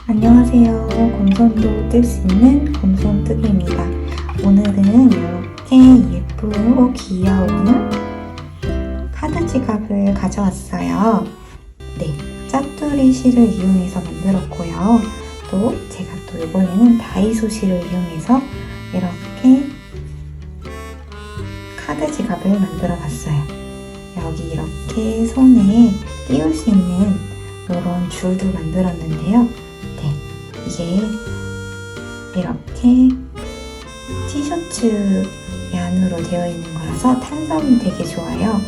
안녕하세요. 곰손도 뜰 수 있는 곰손뜨기입니다. 오늘은 이렇게 예쁘고 귀여운 카드 지갑을 가져왔어요. 네, 짜투리 실을 이용해서 만들었고요. 또 제가 또 이번에는 다이소 실을 이용해서 이렇게 카드 지갑을 만들어 봤어요. 여기 이렇게 손에 띄울 수 있는 이런 줄도 만들었는데요. 이게 이렇게 티셔츠 안으로 되어 있는 거라서 탄성이 되게 좋아요.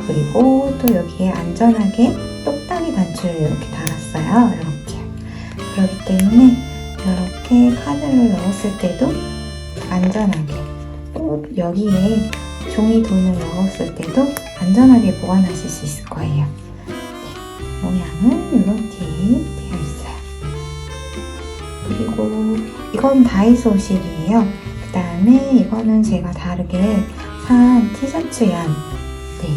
그리고 또 여기에 안전하게 똑딱이 단추를 이렇게 달았어요. 이렇게. 그렇기 때문에 이렇게 카드를 넣었을 때도 안전하게, 또 여기에 종이 돈을 넣었을 때도 안전하게 보관하실 수 있을 거예요. 네, 모양은 이렇게 되어 있어요. 그리고 이건 다이소 실이에요. 그 다음에 이거는 제가 다르게 산 티셔츠 양. 네,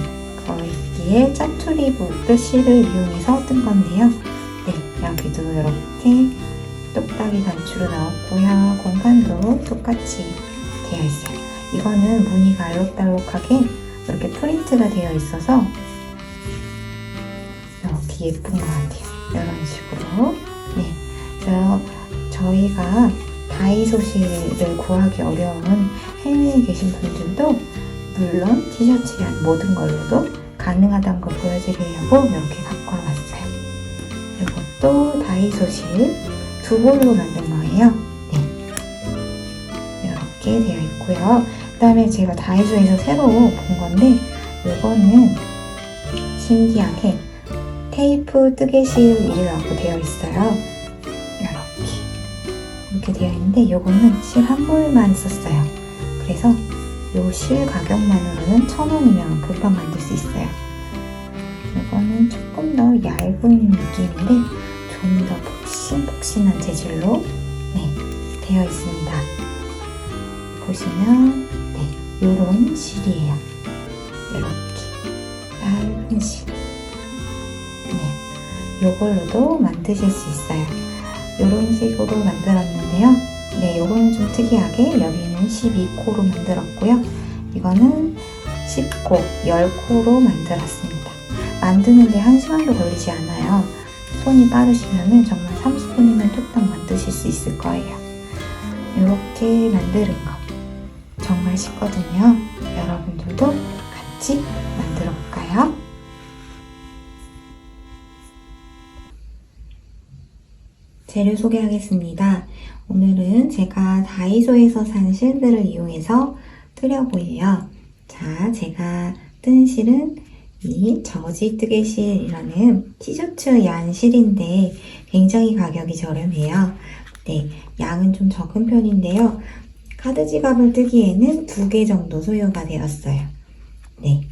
거기에 짜투리 실을 이용해서 뜬 건데요. 네, 여기도 이렇게 똑딱이 단추를 넣었고요. 공간도 똑같이 되어 있어요. 이거는 무늬가 알록달록하게 이렇게 프린트가 되어 있어서 이렇게 예쁜 것 같아요. 이런 식으로. 네, 그래서 저희가 다이소 실을 구하기 어려운 해외에 계신 분들도 물론 티셔츠 양 모든 걸로도 가능하다는 걸 보여드리려고 이렇게 갖고 와봤어요. 이것도 다이소 실 두 볼로 만든 거예요. 네, 이렇게 되어 있고요. 그 다음에 제가 다이소에서 새로 본 건데 이거는 신기하게 테이프 뜨개실이라고 되어 있어요. 이렇게 되어 있는데 이거는 실 한 볼만 썼어요. 그래서 이 실 가격만으로는 1,000원이면 금방 만들 수 있어요. 이거는 조금 더 얇은 느낌인데 좀 더 폭신폭신한 재질로 되어 있습니다. 보시면 이런 실이에요. 이렇게 얇은 실. 이걸로도 만드실 수 있어요. 이런 식으로 만들었는데요. 네, 요거는 좀 특이하게 여기는 12코로 만들었고요. 이거는 10코, 10코로 만들었습니다. 만드는데 1시간도 걸리지 않아요. 손이 빠르시면 정말 30분이면 뚝딱 만드실 수 있을 거예요. 이렇게 만드는 거 정말 쉽거든요. 여러분들도 같이 만들어 볼까요? 재료 소개하겠습니다. 오늘은 제가 다이소에서 산 실들을 이용해서 뜨려고 해요. 자, 제가 뜬 실은 이 저지 뜨개실이라는 티셔츠 양 실인데 굉장히 가격이 저렴해요. 네, 양은 좀 적은 편인데요. 카드 지갑을 뜨기에는 2개 정도 소요가 되었어요. 네,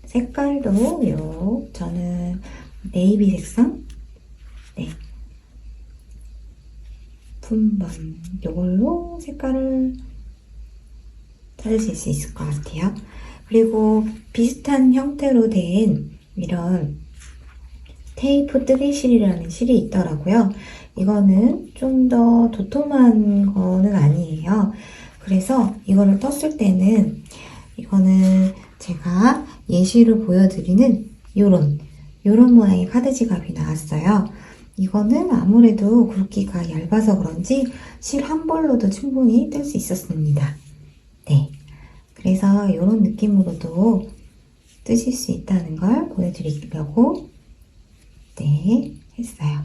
색깔도 저는 네이비 색상? 네. 분번 이걸로 색깔을 찾으실 수 있을 것 같아요. 그리고 비슷한 형태로 된 이런 테이프 뜨개실이라는 실이 있더라고요. 이거는 좀 더 도톰한 거는 아니에요. 그래서 이거를 떴을 때는 이거는 제가 예시로 보여드리는 요런 모양의 카드 지갑이 나왔어요. 이거는 아무래도 굵기가 얇아서 그런지 실 한 볼로도 충분히 뜰 수 있었습니다. 네, 그래서 이런 느낌으로도 뜨실 수 있다는 걸 보여드리려고 했어요.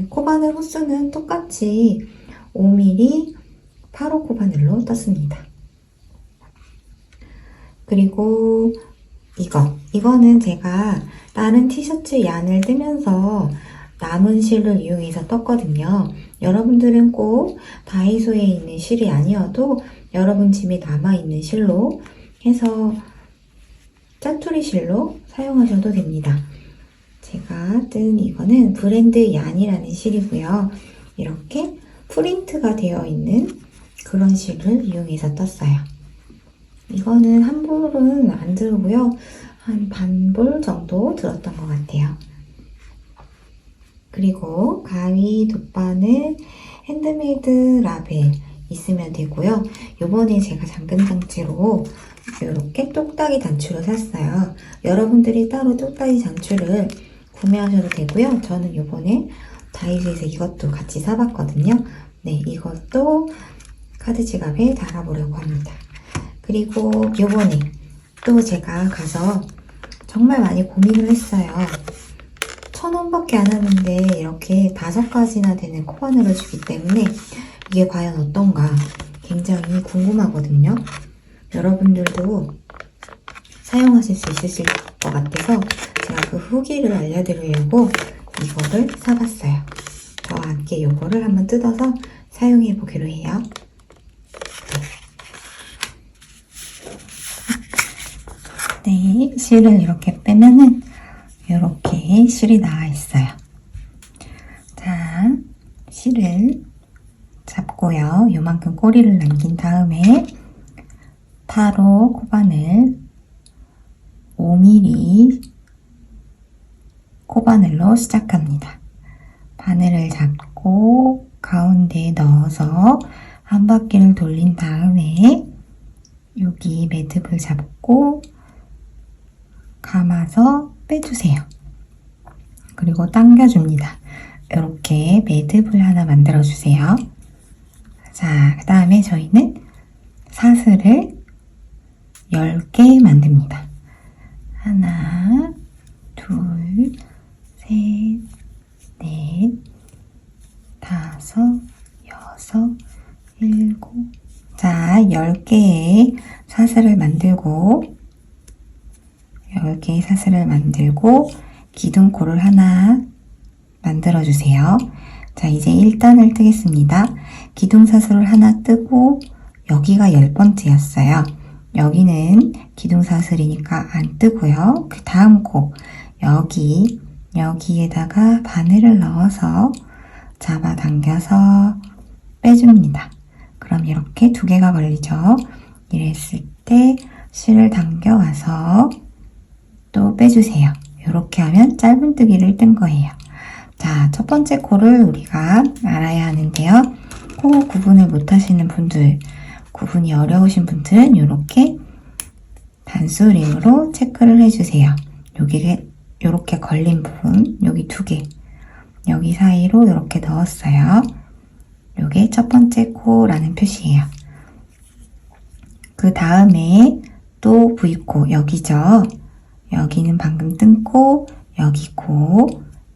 코바늘 호수는 똑같이 5mm 8호 코바늘로 떴습니다. 그리고 이거는 제가 다른 티셔츠 양을 뜨면서 남은 실을 이용해서 떴거든요. 여러분들은 꼭 다이소에 있는 실이 아니어도 여러분 집에 남아있는 실로 해서 짜투리 실로 사용하셔도 됩니다. 제가 뜬 이거는 브랜드 얀이라는 실이고요. 이렇게 프린트가 되어 있는 그런 실을 이용해서 떴어요. 이거는 한 볼은 안 들고요. 한 반 볼 정도 들었던 것 같아요. 그리고 가위, 돗바늘, 핸드메이드 라벨 있으면 되고요. 요번에 제가 잠금장치로 이렇게 똑딱이 단추를 샀어요. 여러분들이 따로 똑딱이 단추를 구매하셔도 되고요. 저는 요번에 다이소에서 이것도 같이 사봤거든요. 네, 이것도 카드 지갑에 달아보려고 합니다. 그리고 요번에 또 제가 가서 정말 많이 고민을 했어요. 1,000원밖에 안 하는데 이렇게 5가지나 되는 코바늘을 주기 때문에 이게 과연 어떤가 굉장히 궁금하거든요. 여러분들도 사용하실 수 있으실 것 같아서 제가 그 후기를 알려드리려고 이거를 사봤어요. 저와 함께 이거를 한번 뜯어서 사용해 보기로 해요. 네, 실을 이렇게 빼면은 이렇게 실이 나와 있어요. 자, 실을 잡고요. 요만큼 꼬리를 남긴 다음에 타로 코바늘 5mm 코바늘로 시작합니다. 바늘을 잡고 가운데에 넣어서 한 바퀴를 돌린 다음에 여기 매듭을 잡고 감아서 빼주세요. 그리고 당겨줍니다. 이렇게 매듭을 하나 만들어주세요. 자, 그 다음에 저희는 사슬을 10개 만듭니다. 하나, 둘, 셋, 넷, 다섯, 여섯, 일곱. 자, 10개의 사슬을 만들고 기둥코를 하나 만들어주세요. 자, 이제 1단을 뜨겠습니다. 기둥사슬을 하나 뜨고 여기가 10번째였어요. 여기는 기둥사슬이니까 안 뜨고요. 그 다음 코 여기에다가 바늘을 넣어서 잡아당겨서 빼줍니다. 그럼 이렇게 2개가 걸리죠. 이랬을 때 실을 당겨와서 또 빼주세요. 이렇게 하면 짧은뜨기를 뜬 거예요. 자, 첫 번째 코를 우리가 알아야 하는데요. 코 구분을 못 하시는 분들, 구분이 어려우신 분들은 이렇게 단수링으로 체크를 해주세요. 여기에 이렇게 걸린 부분, 여기 2개, 여기 사이로 이렇게 넣었어요. 이게 첫 번째 코라는 표시예요. 그 다음에 또 V코, 여기죠. 여기는 방금 뜬 코, 여기 코,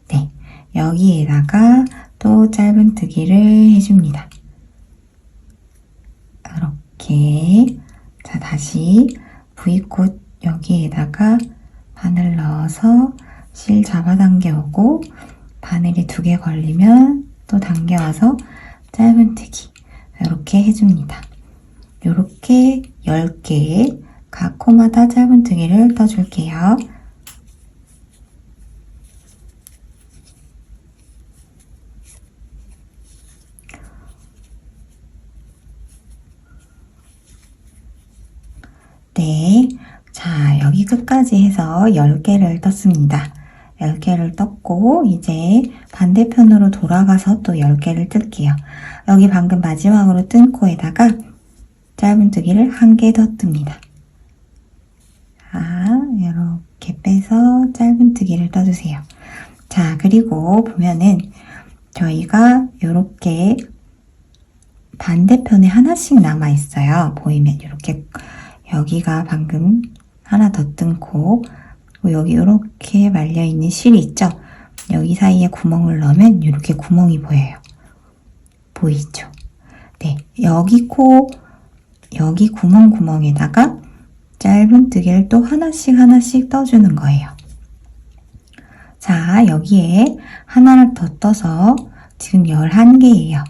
네, 여기에다가 또 짧은뜨기를 해줍니다. 이렇게. 자, 다시 V코 여기에다가 바늘 넣어서 실 잡아당겨 오고 바늘이 2개 걸리면 또 당겨와서 짧은뜨기 이렇게 해줍니다. 이렇게 10개 각 코마다 짧은뜨기를 떠줄게요. 네, 자, 여기 끝까지 해서 10개를 떴습니다. 10개를 떴고 이제 반대편으로 돌아가서 또 10개를 뜰게요. 여기 방금 마지막으로 뜬 코에다가 짧은뜨기를 1개 더 뜹니다. 자, 이렇게 빼서 짧은뜨기를 떠주세요. 자, 그리고 보면은 저희가 이렇게 반대편에 하나씩 남아 있어요. 보이면 이렇게 여기가 방금 하나 더 뜬 코, 여기 이렇게 말려있는 실이 있죠? 여기 사이에 구멍을 넣으면 이렇게 구멍이 보여요. 보이죠? 네, 여기 코, 여기 구멍에다가 짧은뜨기를 또 하나씩 떠주는 거예요. 자, 여기에 하나를 더 떠서 지금 11개예요.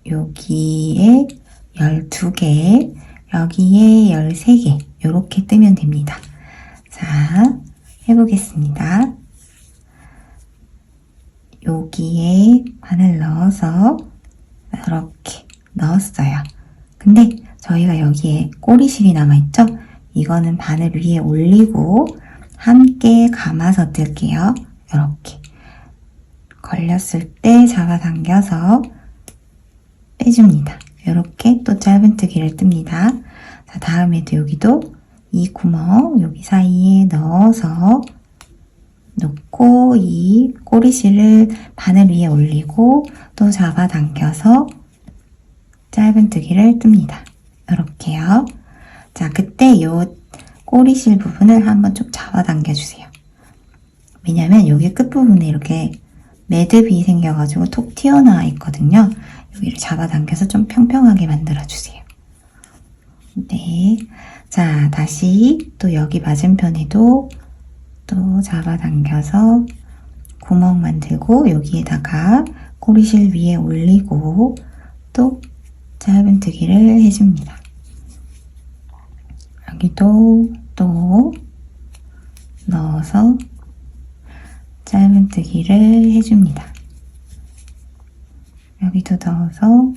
여기에 12개, 여기에 13개, 이렇게 뜨면 됩니다. 자, 해보겠습니다. 여기에 바늘 넣어서 이렇게 넣었어요. 근데 저희가 여기에 꼬리실이 남아있죠? 이거는 바늘 위에 올리고 함께 감아서 뜰게요. 이렇게 걸렸을 때 잡아당겨서 빼줍니다. 이렇게 또 짧은뜨기를 뜹니다. 자, 다음에도 여기도 이 구멍 여기 사이에 넣어서 놓고 이 꼬리실을 바늘 위에 올리고 또 잡아당겨서 짧은뜨기를 뜹니다. 이렇게요. 자, 그때 요 꼬리실 부분을 한번 쭉 잡아당겨 주세요. 왜냐면 여기 끝부분에 이렇게 매듭이 생겨가지고 톡 튀어나와 있거든요. 여기를 잡아당겨서 좀 평평하게 만들어주세요. 네. 자, 다시 또 여기 맞은편에도 또 잡아당겨서 구멍 만들고 여기에다가 꼬리실 위에 올리고 또 짧은뜨기를 해줍니다. 여기도 또 넣어서 짧은뜨기를 해줍니다. 여기도 넣어서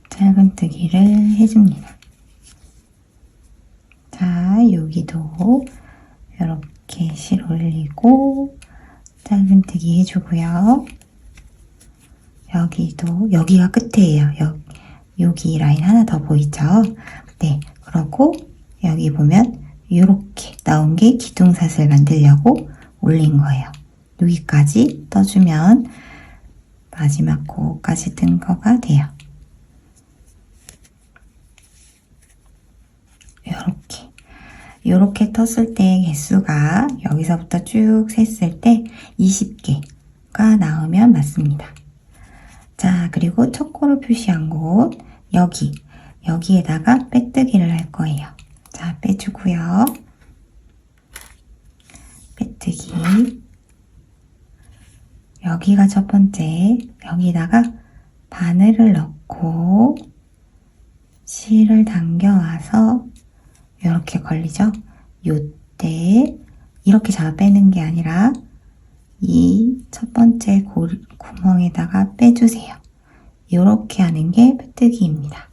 짧은뜨기를 해줍니다. 자, 여기도 이렇게 실 올리고 짧은뜨기 해주고요. 여기도, 여기가 끝이에요. 여기 라인 하나 더 보이죠? 네, 그러고 여기 보면 이렇게 나온 게 기둥사슬 만들려고 올린 거예요. 여기까지 떠주면 마지막 코까지 뜬 거가 돼요. 이렇게 떴을 때 개수가 여기서부터 쭉 셌을 때 20개가 나오면 맞습니다. 자, 그리고 첫 코를 표시한 곳 여기에다가 빼뜨기를 할 거예요. 자, 빼주고요. 빼뜨기. 여기가 첫 번째. 여기다가 바늘을 넣고 실을 당겨와서 이렇게 걸리죠? 요때 이렇게 잡아 빼는 게 아니라 이 첫 번째 구멍에다가 빼주세요. 이렇게 하는 게 빼뜨기입니다.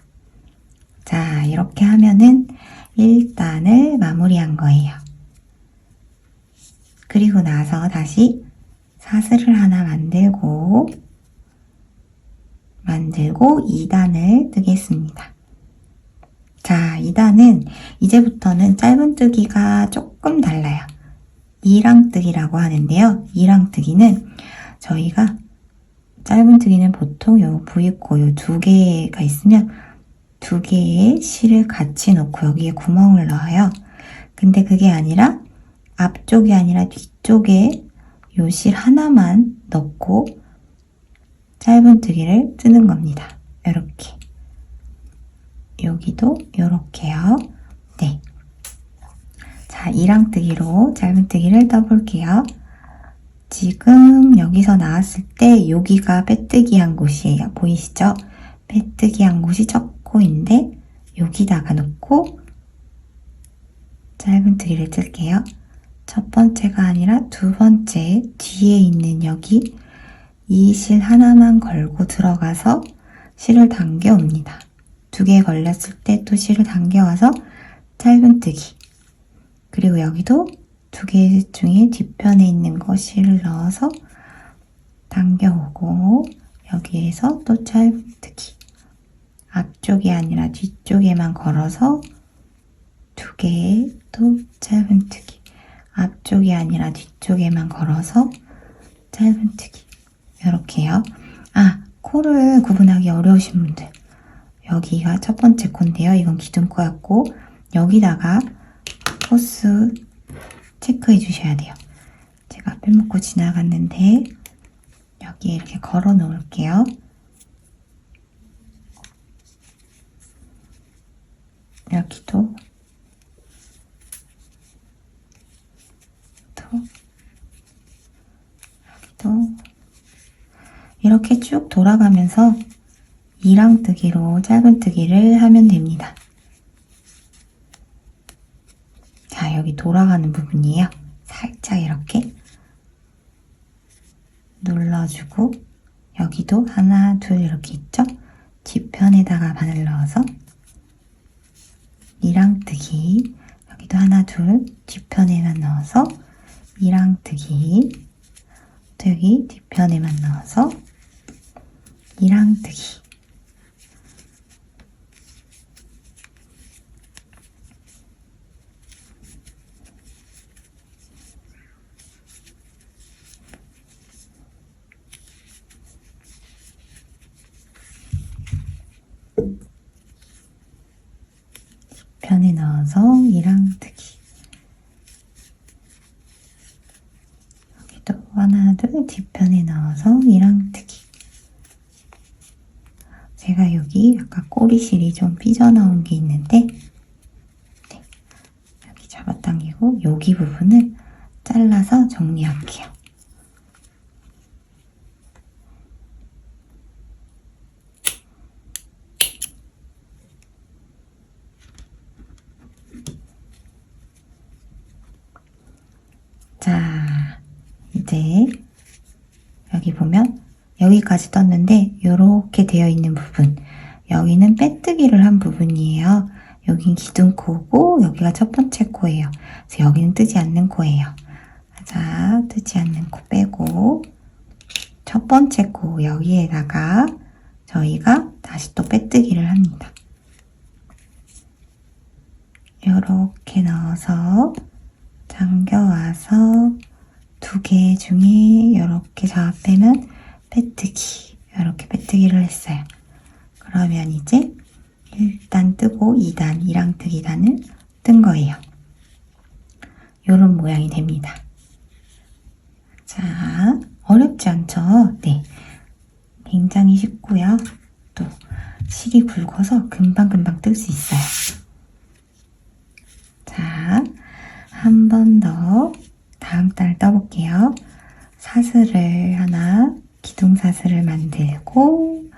자, 이렇게 하면은 1단을 마무리한 거예요. 그리고 나서 다시 사슬을 하나 만들고 2단을 뜨겠습니다. 자, 2단은 이제부터는 짧은뜨기가 조금 달라요. 이랑뜨기라고 하는데요. 이랑뜨기는 저희가 짧은뜨기는 보통 요 V코 요 두 개가 있으면 두 개의 실을 같이 넣고 여기에 구멍을 넣어요. 근데 그게 아니라 앞쪽이 아니라 뒤쪽에 요 실 하나만 넣고 짧은뜨기를 뜨는 겁니다. 이렇게. 여기도 이렇게요. 네. 자, 이랑뜨기로 짧은뜨기를 떠볼게요. 지금 여기서 나왔을 때 여기가 빼뜨기 한 곳이에요. 보이시죠? 빼뜨기 한 곳이 첫 코인데 여기다가 놓고 짧은뜨기를 뜰게요. 첫 번째가 아니라 두 번째 뒤에 있는 여기 이 실 하나만 걸고 들어가서 실을 당겨 옵니다. 두 개 걸렸을 때 또 실을 당겨와서 짧은뜨기. 그리고 여기도 두 개 중에 뒤편에 있는 거 실을 넣어서 당겨오고 여기에서 또 짧은뜨기. 앞쪽이 아니라 뒤쪽에만 걸어서 두 개 또 짧은뜨기. 앞쪽이 아니라 뒤쪽에만 걸어서 짧은뜨기. 이렇게요. 아, 코를 구분하기 어려우신 분들. 여기가 첫 번째 코인데요. 이건 기둥코였고 여기다가 코스 체크해 주셔야 돼요. 제가 빼먹고 지나갔는데 여기에 이렇게 걸어 놓을게요. 여기도 여기도 이렇게 쭉 돌아가면서 이랑뜨기로 짧은뜨기를 하면 됩니다. 자, 여기 돌아가는 부분이에요. 살짝 이렇게 눌러주고 여기도 하나, 둘 이렇게 있죠? 뒤편에다가 바늘 넣어서 이랑뜨기. 여기도 하나, 둘 뒤편에만 넣어서 이랑뜨기. 여기 뒤편에만 넣어서 이랑뜨기. 뒤편에 넣어서 이랑뜨기. 여기도 하나, 둘, 뒤편에 넣어서 이랑뜨기. 제가 여기 아까 꼬리실이 좀 삐져나온 게 있는데, 네, 여기 잡아당기고 여기 부분을 잘라서 정리할게요. 자, 이제 여기 보면 여기까지 떴는데 이렇게 되어 있는 부분, 여기는 빼뜨기를 한 부분이에요. 여긴 기둥코고 여기가 첫 번째 코예요. 그래서 여기는 뜨지 않는 코예요. 자, 뜨지 않는 코 빼고 첫 번째 코 여기에다가 저희가 다시 또 빼뜨기를 합니다. 이렇게 넣어서 잠겨와서 두 개 중에 이렇게 잡아 빼면 빼뜨기, 이렇게 빼뜨기를 했어요. 그러면 이제 1단 뜨고 2단, 이랑뜨기 단을 뜬 거예요. 이런 모양이 됩니다. 자, 어렵지 않죠? 네, 굉장히 쉽고요. 또 실이 굵어서 금방금방 뜰 수 있어요. 자, 한 번 더 다음 단을 떠볼게요. 사슬을 하나, 기둥사슬을 만들고,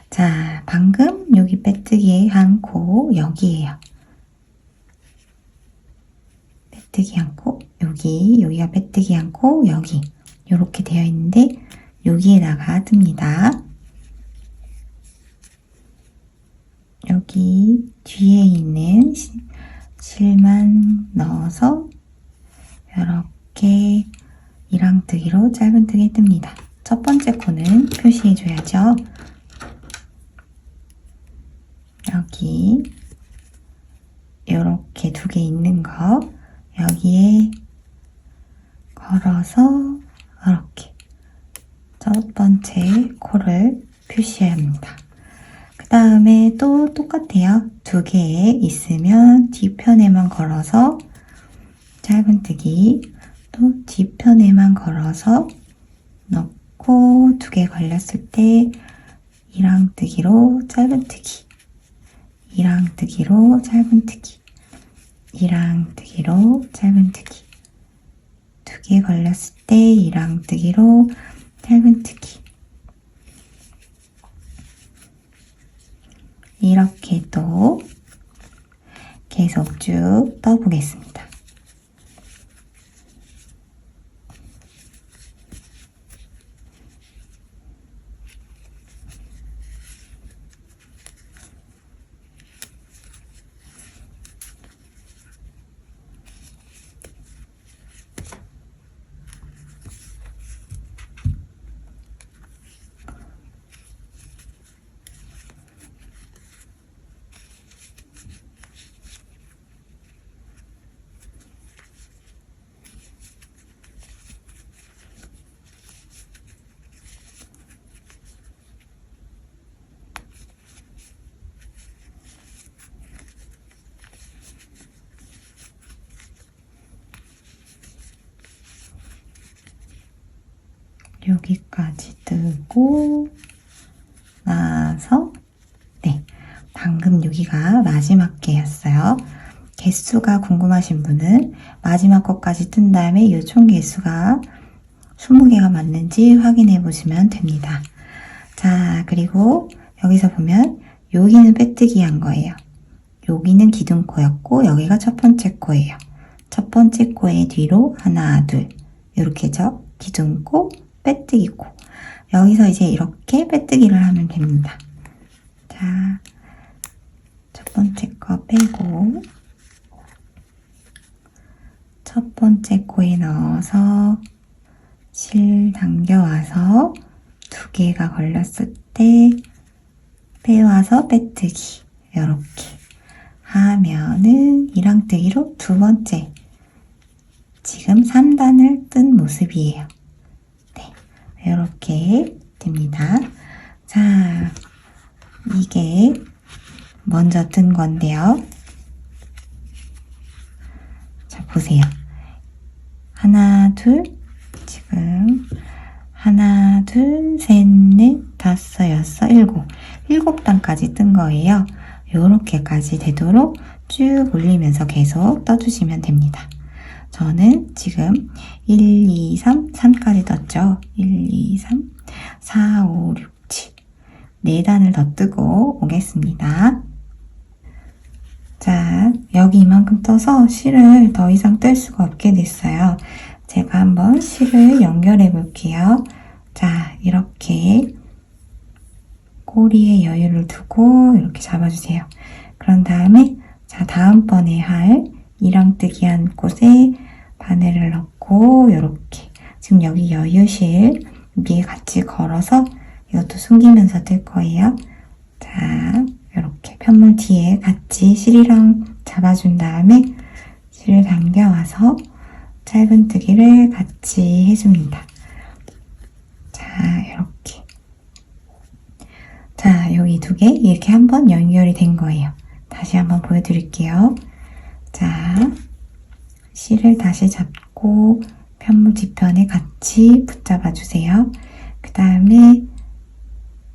자, 방금 여기 빼뜨기 한 코 여기에요. 빼뜨기 한 코, 여기가 빼뜨기 한 코, 여기 이렇게 되어 있는데 여기에다가 뜹니다. 여기 뒤에 있는 실만 넣어서 이렇게 이랑뜨기로 짧은뜨기 뜹니다. 첫 번째 코는 표시해줘야죠. 여기 이렇게 두 개 있는 거 여기에 걸어서 이렇게 첫 번째 코를 표시해야 합니다. 그 다음에 또 똑같아요. 두 개 있으면 뒤편에만 걸어서 짧은뜨기, 또 뒤편에만 걸어서 넣고 두 개 걸렸을 때 이랑뜨기로 짧은뜨기, 이랑뜨기로 짧은뜨기, 이랑뜨기로 짧은뜨기, 두 개 걸렸을 때 이랑뜨기로 짧은뜨기. 이렇게 또 계속 쭉 떠보겠습니다. 여기까지 뜨고 나서 네, 방금 여기가 마지막 개였어요. 개수가 궁금하신 분은 마지막 것까지 뜬 다음에 이 총 개수가 20개가 맞는지 확인해 보시면 됩니다. 자, 그리고 여기서 보면 여기는 빼뜨기 한 거예요. 여기는 기둥코였고 여기가 첫 번째 코예요. 첫 번째 코의 뒤로 하나, 둘 이렇게죠. 기둥코, 빼뜨기 코. 여기서 이제 이렇게 빼뜨기를 하면 됩니다. 자, 첫 번째 거 빼고 첫 번째 코에 넣어서 실 당겨와서 2개가 걸렸을 때 빼와서 빼뜨기 이렇게 하면은 이랑뜨기로 2번째 지금 3단을 뜬 모습이에요. 네, 이렇게 됩니다. 자, 이게 먼저 뜬 건데요. 자, 보세요. 하나, 둘, 지금 하나, 둘, 셋, 넷, 다섯, 여섯, 일곱. 7단까지 뜬 거예요. 요렇게까지 되도록 쭉 올리면서 계속 떠주시면 됩니다. 저는 지금 1, 2, 3, 3까지 떴죠. 1, 2, 3, 4, 5, 6, 7. 4단을 더 뜨고 오겠습니다. 자, 여기 이만큼 떠서 실을 더 이상 뜰 수가 없게 됐어요. 제가 한번 실을 연결해 볼게요. 자, 이렇게 꼬리에 여유를 두고 이렇게 잡아주세요. 그런 다음에 자, 다음번에 할 이랑뜨기 한 곳에 바늘을 넣고 이렇게 지금 여기 여유실 위에 같이 걸어서 이것도 숨기면서 뜰 거예요. 자, 이렇게 편물 뒤에 같이 실이랑 잡아준 다음에 실을 당겨와서 짧은뜨기를 같이 해줍니다. 자, 이렇게. 자, 여기 2개 이렇게 한번 연결이 된 거예요. 다시 한번 보여드릴게요. 자, 실을 다시 잡고 편물 뒤편에 같이 붙잡아 주세요. 그 다음에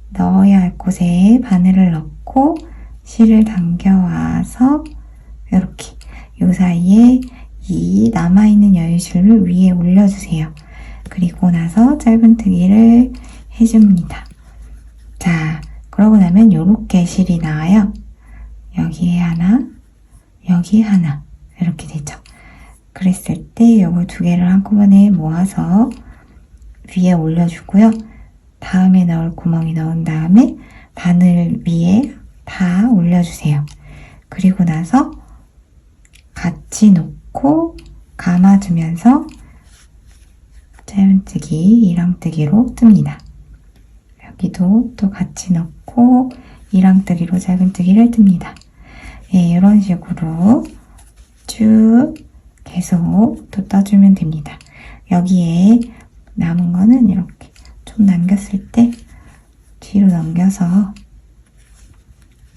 넣어야 할 곳에 바늘을 넣고 실을 당겨와서 이렇게 요 사이에 이 남아있는 여유실을 위에 올려주세요. 그리고 나서 짧은뜨기를 해줍니다. 자, 그러고 나면 요렇게 실이 나와요. 여기에 하나, 여기 하나 이렇게 되죠. 그랬을 때 요거 2개를 한꺼번에 모아서 위에 올려주고요. 다음에 넣을 구멍이 넣은 다음에 바늘 위에 다 올려주세요. 그리고 나서 같이 놓고 감아주면서 짧은뜨기, 이랑뜨기로 뜹니다. 여기도 또 같이 넣고 이랑뜨기로 짧은뜨기를 뜹니다. 네, 이런 식으로 쭉 계속 또 떠주면 됩니다. 여기에 남은 거는 이렇게 좀 남겼을 때 뒤로 넘겨서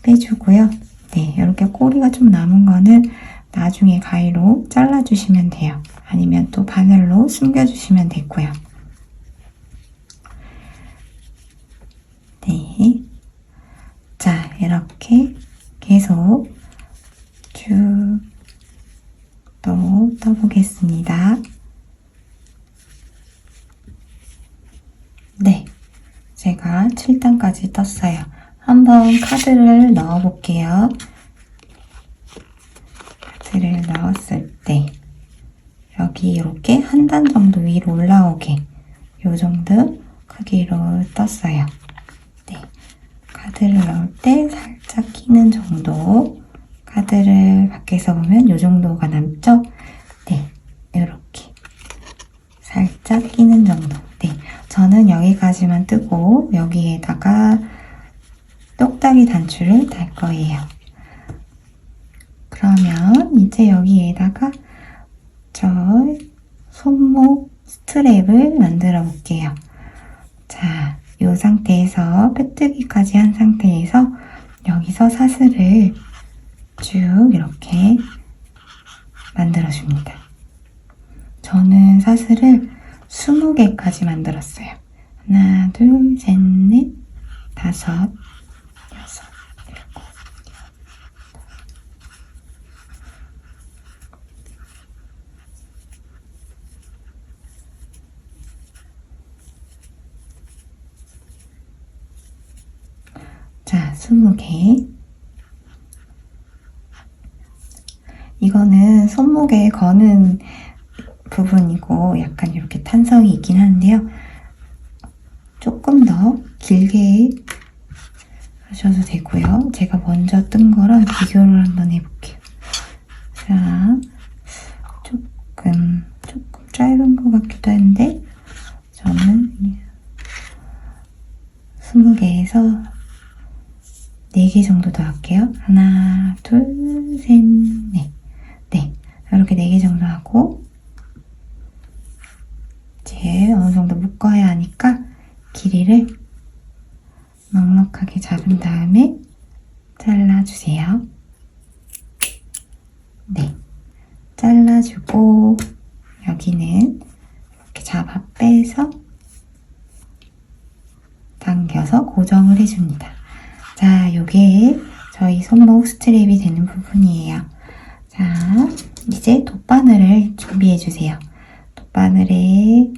빼주고요. 네, 이렇게 꼬리가 좀 남은 거는 나중에 가위로 잘라주시면 돼요. 아니면 또 바늘로 숨겨주시면 되고요. 네, 자, 이렇게 계속 쭉 또 떠보겠습니다. 네, 제가 7단까지 떴어요. 한번 카드를 넣어 볼게요. 카드를 넣었을 때 여기 이렇게 한 단 정도 위로 올라오게 요 정도 크기로 떴어요. 네, 카드를 넣을 때 살짝 끼는 정도, 카드를 밖에서 보면 요 정도가 남죠? 네, 이렇게 살짝 끼는 정도. 네, 저는 여기까지만 뜨고 여기에다가 똑딱이 단추를 달 거예요. 그러면 이제 여기에다가 저 손목 스트랩을 만들어 볼게요. 자, 이 상태에서 빼뜨기까지 한 상태에서 여기서 사슬을 쭉 이렇게 만들어 줍니다. 저는 사슬을 20개까지 만들었어요. 하나, 둘, 셋, 넷, 다섯, 여섯, 일곱. 자, 20개. 이거는 손목에 거는 부분이고 약간 이렇게 탄성이 있긴 한데요. 조금 더 길게 하셔도 되고요. 제가 먼저 뜬 거랑 비교를 한번 해볼게요. 자, 조금 짧은 것 같기도 한데 저는 20개에서 4개 정도 더 할게요. 하나, 둘, 셋, 넷. 네, 이렇게 4개 정도 하고 이제 어느 정도 묶어야 하니까 길이를 넉넉하게 잡은 다음에 잘라주세요. 네, 잘라주고 여기는 이렇게 잡아 빼서 당겨서 고정을 해줍니다. 자, 요게 저희 손목 스트랩이 되는 부분이에요. 자, 이제 돗바늘을 준비해주세요. 돗바늘에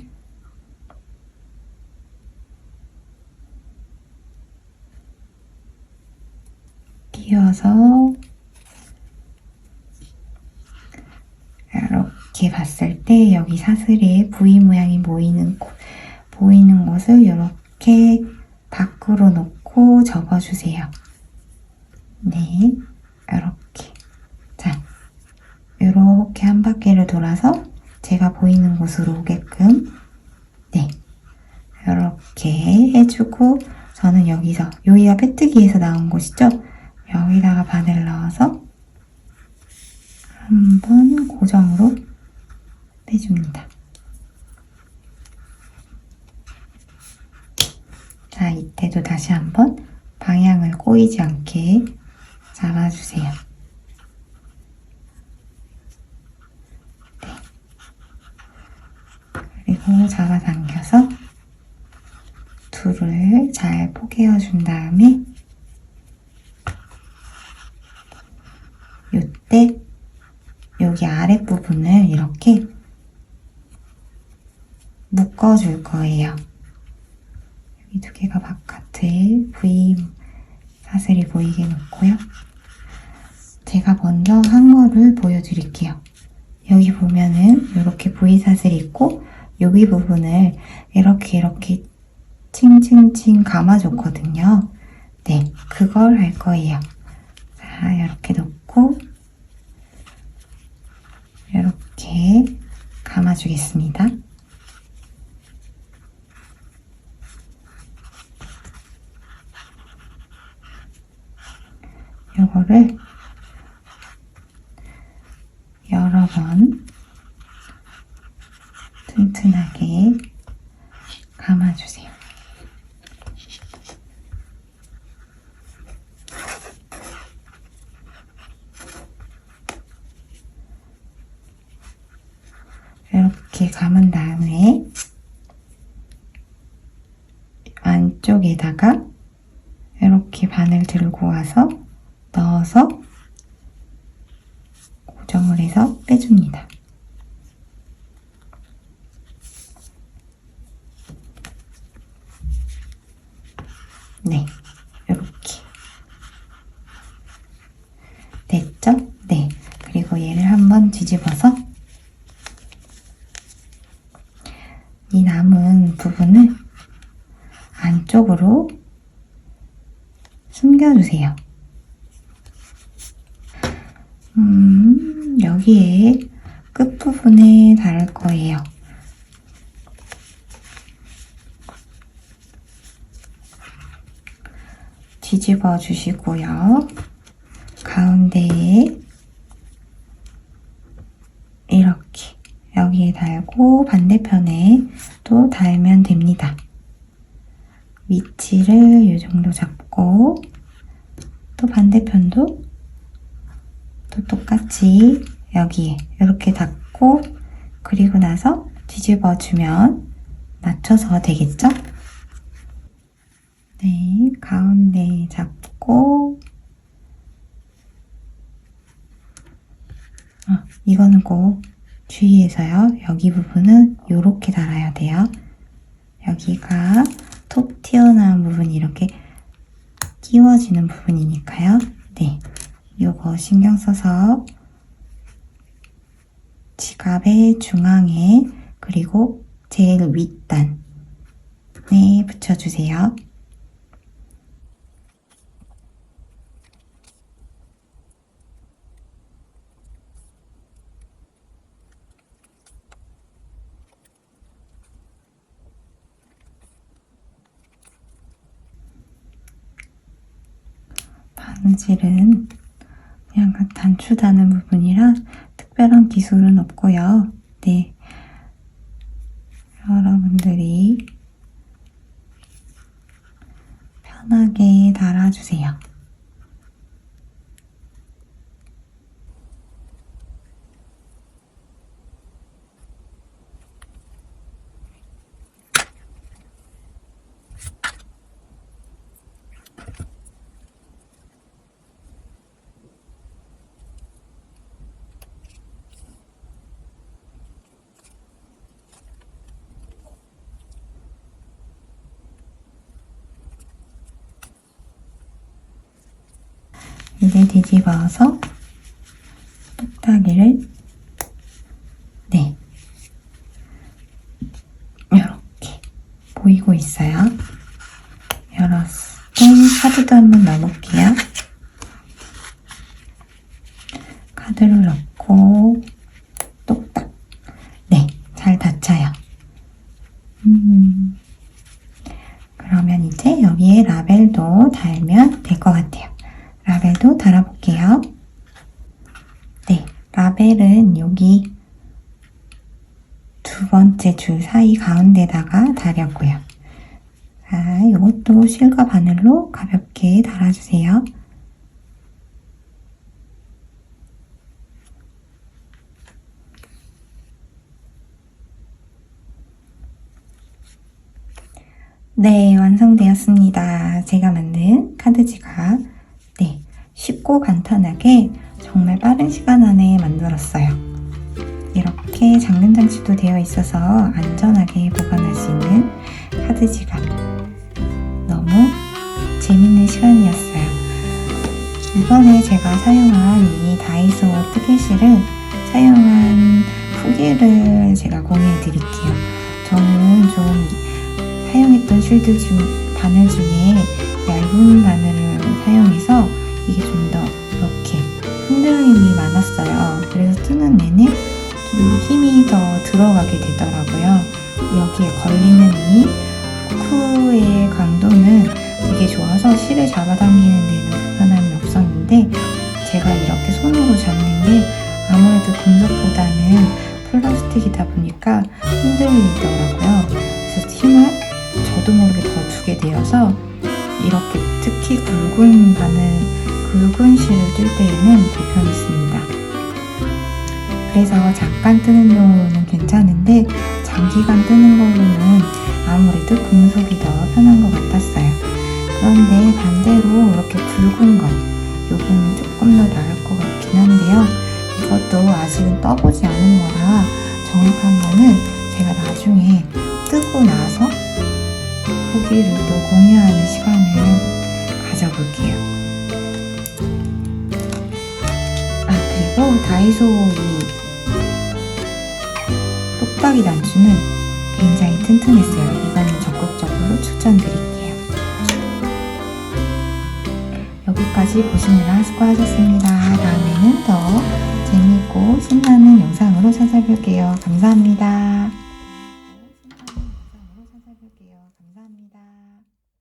끼워서 이렇게 봤을 때 여기 사슬에 V 모양이 보이는 곳을 이렇게 밖으로 놓고 접어주세요. 네, 이렇게. 자, 이렇게 한 바퀴를 돌아서 제가 보이는 곳으로 오게끔, 네, 이렇게 해주고, 저는 여기가 빼뜨기에서 나온 곳이죠? 여기다가 바늘 넣어서 한번 고정으로 빼줍니다. 자, 이때도 다시 한번 방향을 꼬이지 않게 잡아주세요. 네. 그리고 잡아당겨서 둘을 잘 포개어 준 다음에 이때 여기 아랫부분을 이렇게 묶어줄 거예요. 여기 2개가 바깥에 V 사슬이 보이게 놓고요. 제가 먼저 한 거를 보여드릴게요. 여기 보면은 이렇게 V 사슬이 있고 여기 부분을 이렇게 칭칭칭 감아줬거든요. 네, 그걸 할 거예요. 자, 이렇게 놓고 이렇게 감아주겠습니다. 이거를 여러 번 튼튼하게 감아주세요. 이렇게 감은 다음에 안쪽에다가 이렇게 바늘 들고 와서 넣어서 고정을 해서 빼줍니다. 네, 이렇게 됐죠? 네, 그리고 얘를 한번 뒤집어서 이 남은 부분을 안쪽으로 숨겨주세요. 여기에 끝부분에 닿을 거예요. 뒤집어 주시고요. 가운데에 이렇게 여기에 달고 반대편에 또 달면 됩니다. 위치를 이 정도 잡고 또 반대편도 또 똑같이 여기에 이렇게 닿고 그리고 나서 뒤집어 주면 맞춰서 되겠죠? 네, 가운데 잡고 이거는 꼭 주의해서요. 여기 부분은 이렇게 달아야 돼요. 여기가 톡 튀어나온 부분이 이렇게 끼워지는 부분이니까요. 네, 요거 신경 써서 지갑의 중앙에 그리고 제일 윗단에 붙여주세요. 바느질은 그냥 단추다는 부분이라 특별한 기술은 없고요. 네, 여러분들이 편하게 달아주세요. 이제 뒤집어서 똑딱이를 네, 이렇게 보이고 있어요. 열었을 때 카드도 한번 넣어볼게요. 카드를 넣고 똑딱 네, 잘 닫혀요. 그러면 이제 여기에 라벨도 달면 될 것 같아요. 라벨도 달아볼게요. 네, 라벨은 여기 두 번째 줄 사이 가운데다가 달였고요. 자, 이것도 실과 바늘로 가볍게 달아주세요. 네, 완성되었습니다. 제가 만든 카드 지갑. 네, 쉽고 간단하게 정말 빠른 시간 안에 만들었어요. 이렇게 잠금 장치도 되어 있어서 안전하게 보관할 수 있는 카드 지갑. 너무 재밌는 시간이었어요. 이번에 제가 사용한 이 다이소 뜨개실을 사용한 후기를 제가 공유해 드릴게요. 저는 좀 사용했던 쉴드 바늘 중에 얇은 바늘을 사용해서 이게 좀 더 이렇게 흔들림이 많았어요. 그래서 뜨는 내내 좀 힘이 더 들어가게 되더라고요. 여기에 걸리는 이 후크의 강도는 되게 좋아서 실을 잡아당기는 데는 불편함이 없었는데 제가 이렇게 손으로 잡는 게 아무래도 금속보다는 플라스틱이다 보니까 흔들리더라고요. 그래서 힘을 저도 모르게 더 주게 되어서 이렇게 특히 굵은 실을 뜰 때에는 불편했습니다. 그래서 잠깐 뜨는 용으로는 괜찮은데 장기간 뜨는 걸로는 아무래도 금속이 더 편한 것 같았어요. 그런데 반대로 이렇게 굵은 거, 요거는 조금 더 나을 것 같긴 한데요. 이것도 아직은 떠보지 않은 거라 정확한 거는 제가 나중에 뜨고 나서 후기를 또 공유하는 시간을 가져볼게요. 그리고 다이소 이 똑딱이 단추는 굉장히 튼튼했어요. 이거는 적극적으로 추천드릴게요. 여기까지 보시느라 수고하셨습니다. 다음에는 더 재미있고 신나는 영상으로 찾아뵐게요. 감사합니다.